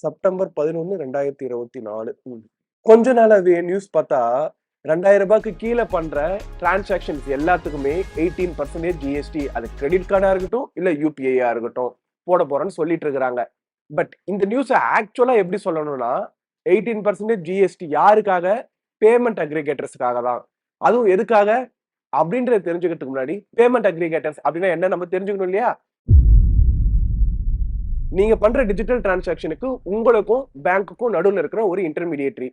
September 11, 2024. கொஞ்ச நாளாவே news பார்த்தா, ரூ. 2000க்கு கீழ பண்ற டிரான்சாக்ஷன்ஸ் எல்லாத்துக்குமே 18% ஜிஎஸ்டி. அது கிரெடிட் கார்டா இருக்கட்டும், இல்ல யுபிஐயா இருக்கட்டும், போட போறேன்னு சொல்லிட்டு இருக்கிறாங்க. பட் இந்த நியூஸ ஆக்சுவலா எப்படி சொல்லணும்னா, 18% ஜிஎஸ்டி யாருக்காக? பேமெண்ட் அக்ரிகேட்டர்ஸ்க்காக தான். அதுவும் எதுக்காக? அப்படின்றத தெரிஞ்சுக்கிறதுக்கு முன்னாடி, பேமெண்ட் அக்ரிகேட்டர்ஸ் அப்படின்னா என்ன நம்ம தெரிஞ்சுக்கணும் இல்லையா? நீங்க பண்ற டிஜிட்டல் டிரான்சாக்ஷனுக்கு உங்களுக்கும் பேங்க்குக்கும் நடுவுல இருக்கிற ஒரு இன்டர்மீடியேட்டரி.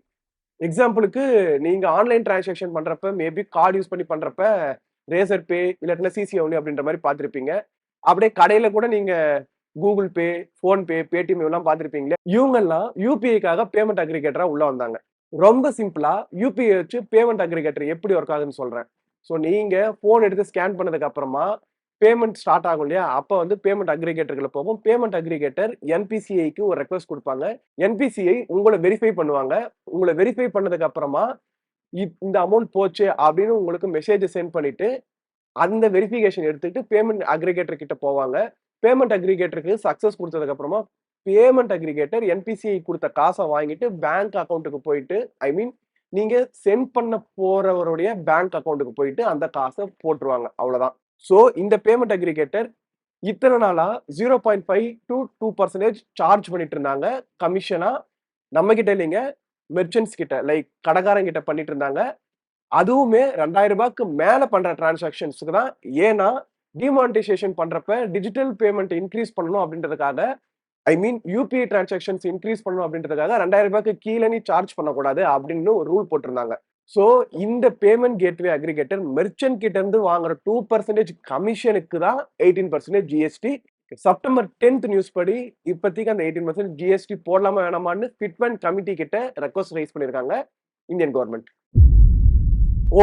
எக்ஸாம்பிளுக்கு நீங்க ஆன்லைன் டிரான்சாக்ஷன் பண்றப்ப மேபி கார்டு யூஸ் பண்ணி பண்றப்ப ரேசர் பே இல்லாட்டினா சிசி அப்படின்ற மாதிரி பார்த்திருப்பீங்க. அப்படியே கடையில கூட நீங்க கூகுள் பே, போன் பே, பேடிஎம் எல்லாம் பார்த்திருப்பீங்களே. இவங்கெல்லாம் யூபிஐக்காக பேமெண்ட் அக்ரிகேட்டரா உள்ள வந்தாங்க. ரொம்ப சிம்பிளா யூபிஐ வச்சு பேமெண்ட் அக்ரிகேட்டர் எப்படி ஒர்க் ஆகுதுன்னு சொல்றேன். சோ நீங்க போன் எடுத்து ஸ்கேன் பண்ணதுக்கு அப்புறமா பேமெண்ட் ஸ்டார்ட் ஆகும் இல்லையா? அப்ப வந்து பேமெண்ட் அக்ரிகேட்டர்குள்ள போகும். பேமெண்ட் அக்ரிகேட்டர் என்பிசிஐக்கு ஒரு ரெக்வெஸ்ட் குடுப்பாங்க. என்பிசிஐ உங்கள வெரிஃபை பண்ணுவாங்க. உங்கள வெரிஃபை பண்ணதுக்கு அப்புறமா, இந்த அமௌண்ட் போச்சு அப்படின்னு உங்களுக்கு மெசேஜ் சென்ட் பண்ணிட்டு, அந்த வெரிஃபிகேஷன் எடுத்துட்டு பேமெண்ட் அக்ரிகேட்டர் கிட்ட போவாங்க. பேமெண்ட் அக்ரிகேட்டருக்கு சக்சஸ் குடுத்ததுக்கு அப்புறமா, பேமெண்ட் அக்ரிகேட்டர் என்பிசிஐ குடுத்த காச வாங்கிட்டு பேங்க் அக்கவுண்ட்க்கு போயிட்டு, ஐ மீன் நீங்க சென்ட் பண்ண போறவருடைய பேங்க் அக்கவுண்ட்க்கு போயிட்டு அந்த காச போட்டுருவாங்க. அவ்வளவுதான். சோ இந்த பேமெண்ட் அக்ரிகேட்டர் இத்தன நாளா 0.5 to 2% சார்ஜ் பண்ணிட்டு இருந்தாங்க. கமிஷனா நம்ம கிட்ட இல்லைங்க. மெர்ச்சன்ட்ஸ் கிட்ட லைக் கடைக்காரங்க கிட்ட பண்ணிட்டு இருந்தாங்க. அதுவுமே ரூ. 2000க்கு மேல பண்ற டிரான்சாக்ஷன்ஸ்க்கு தான். ஏன்னா, டிமானிட்டைசேஷன் பண்றப்ப டிஜிட்டல் பேமெண்ட் இன்கிரீஸ் பண்ணணும் அப்படின்றதுக்காக, ஐ மீன் யூபிஐ டிரான்சாக்ஷன்ஸ் இன்கிரீஸ் பண்ணணும் அப்படின்றதுக்காக ரூ. 2000க்கு கீழ நீ சார்ஜ் பண்ணக்கூடாது அப்படின்னு ஒரு ரூல் போட்டிருந்தாங்க. சோ இந்த பேமெண்ட் கேட்வே அக்ரிகேட்டர் மெர்ச்சன்ட் கிட்ட இருந்து வாங்குற 2% கமிஷனுக்கு தான் 18% ஜிஎஸ்டி. செப்டம்பர் 10th நியூஸ் படி இப்போதைக்கு அந்த 18% ஜிஎஸ்டி போடலாமா வேணாமான்னு ஃபிட்மென்ட் கமிட்டி கிட்ட ரெக்வெஸ்ட் ரைஸ் பண்ணிருக்காங்க இந்தியன் கவர்மெண்ட்.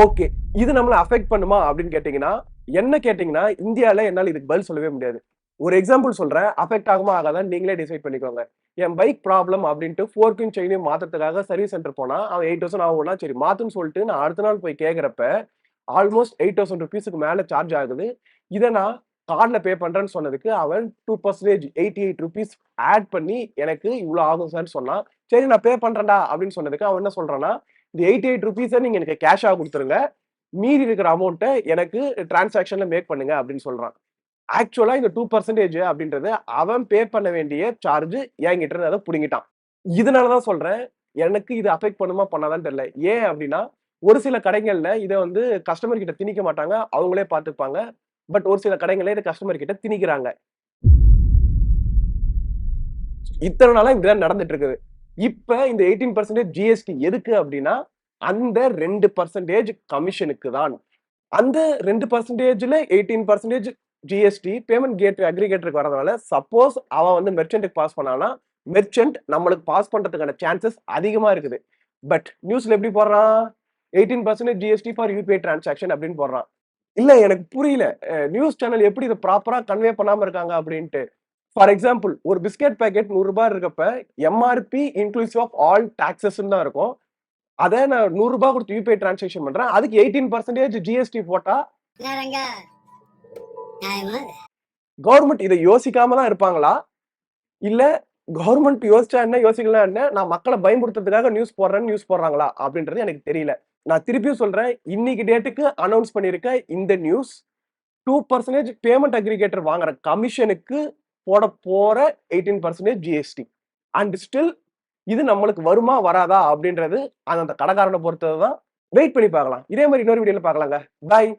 ஓகே. இது நம்மள அஃபெக்ட் பண்ணுமா அப்படின்னு கேட்டீங்கன்னா, என்ன கேட்டீங்கன்னா, இந்தியால என்னால இதுக்கு பதில் சொல்லவே முடியாது. ஒரு எக்ஸாம்பிள் சொல்றேன். அஃபெக்ட் ஆகுமா ஆகாதான்னு நீங்களே டிசைட் பண்ணிக்கோங்க. என் பைக் ப்ராப்ளம் அப்படின்ட்டு ஃபோர்க்கையும் செயினையும் மாத்துறதுக்காக சர்வீஸ் சென்டர் போனா, அவன் 8000 ஆகும்னா, சரி மாத்துன்னு சொல்லிட்டு நான் அடுத்த நாள் போய் கேட்கிறப்ப, ஆல்மோஸ்ட் ₹8000க்கு மேல சார்ஜ் ஆகுது. இத நான் கார்ட்ல பே பண்றேன்னு சொன்னதுக்கு, அவன் 2% ₹88 ஆட் பண்ணி எனக்கு இவ்ளோ ஆகும் சார்ன்னு சொன்னான். சரி நான் பே பண்றேன்டா அப்படின்னு சொன்னதுக்கு, அவன் என்ன சொல்றான்னா, இந்த ₹88 நீங்க எனக்கு கேஷா குடுத்துருங்க. மீதி இருக்கிற அமௌண்ட்ட எனக்கு டிரான்சாக்ஷன்ல மேக் பண்ணுங்க அப்படின்னு சொல்றான். ஆக்சுவலா இந்த 2% அப்படின்றது அவன் பே பண்ண வேண்டிய சார்ஜ் என்கிட்ட இருந்து அத புடுங்கிட்டான். இதனால தான் சொல்றேன். எனக்கு இது அஃபெக்ட் பண்ணுமா பண்ணாதான்னு தெரியல. ஏன் அப்படின்னா, ஒரு சில கடைகள்ல இத வந்து கஸ்டமர் கிட்ட திணிக்க மாட்டாங்க. அவங்களே பார்த்துப்பாங்க. பட் ஒரு சில கடைகள்ல இத கஸ்டமர் கிட்ட திணிக்கிறாங்க. இத்தன நாளா இப்படிதான் நடந்துட்டு இருக்குது. இப்ப இந்த 18% ஜிஎஸ்டி எதுக்கு அப்படின்னா, அந்த 2% கமிஷனுக்கு தான். அந்த 2%ல 18% ஜிஎஸ்டி பேமெண்ட் கேட்வே அக்ரிகேட்டருக்கு வரதுனால, சப்போஸ் அவன் வந்து மெர்ச்சன்ட்க்கு பாஸ் பண்ணான்னா, மெர்ச்சன்ட் நம்மளுக்கு பாஸ் பண்றதுக்கான சான்சஸ் அதிகமா இருக்குது. பட் நியூஸ்ல எப்படி போடுறான்? 18% ஜிஎஸ்டி ஃபார் யுபிஐ டிரான்சாக்ஷன் அப்படின்னு போடுறான். இல்ல எனக்கு புரியல. நியூஸ் சேனல் எப்படி இத ப்ராப்பரா கன்வே பண்ணாம இருக்காங்க அப்படின்ட்டு. ஃபார் எக்ஸாம்பிள் ஒரு பிஸ்கட் பாக்கெட் ரூ. 100 இருக்கப்ப, எம்ஆர்பி இன்க்ளூசிவ் ஆஃப் ஆல் டாக்ஸஸ்ன்னு தான் இருக்கும். அத நான் ரூ. 100 குடுத்து யுபிஐ டிரான்சாக்ஷன் பண்றேன். அதுக்கு 18% ஜிஎஸ்டி போட்டா கவர்ன்மெண்ட் இத யோசிக்காம தான் இருப்பாங்களா? இல்ல கவர்ன்மெண்ட் யோசிச்சா என்ன, யோசிக்கலனா என்ன? நான் மக்கள பயமுறுத்துறதுக்காக நியூஸ் போடுறேன்னு நியூஸ் போடுறாங்களா? அப்படின்றது எனக்கு தெரியல. நான் திருப்பியும் சொல்றேன். இன்னைக்கு டேட்டுக்கு அனௌன்ஸ் பண்ணியிருக்க இந்த நியூஸ் 2% பேமெண்ட் அக்ரிகேட்டர் வாங்குற கமிஷனுக்கு போடப் போற 18% ஜிஎஸ்டி. அண்ட் ஸ்டில் இது நம்மளுக்கு வருமா? வராதா? அப்படின்றது அந்த கடைக்காரன பொறுத்தது தான். வெயிட் பண்ணி பார்க்கலாம். இதே மாரி இன்னொரு வீடியோல பார்க்கலாங்க. பாய்.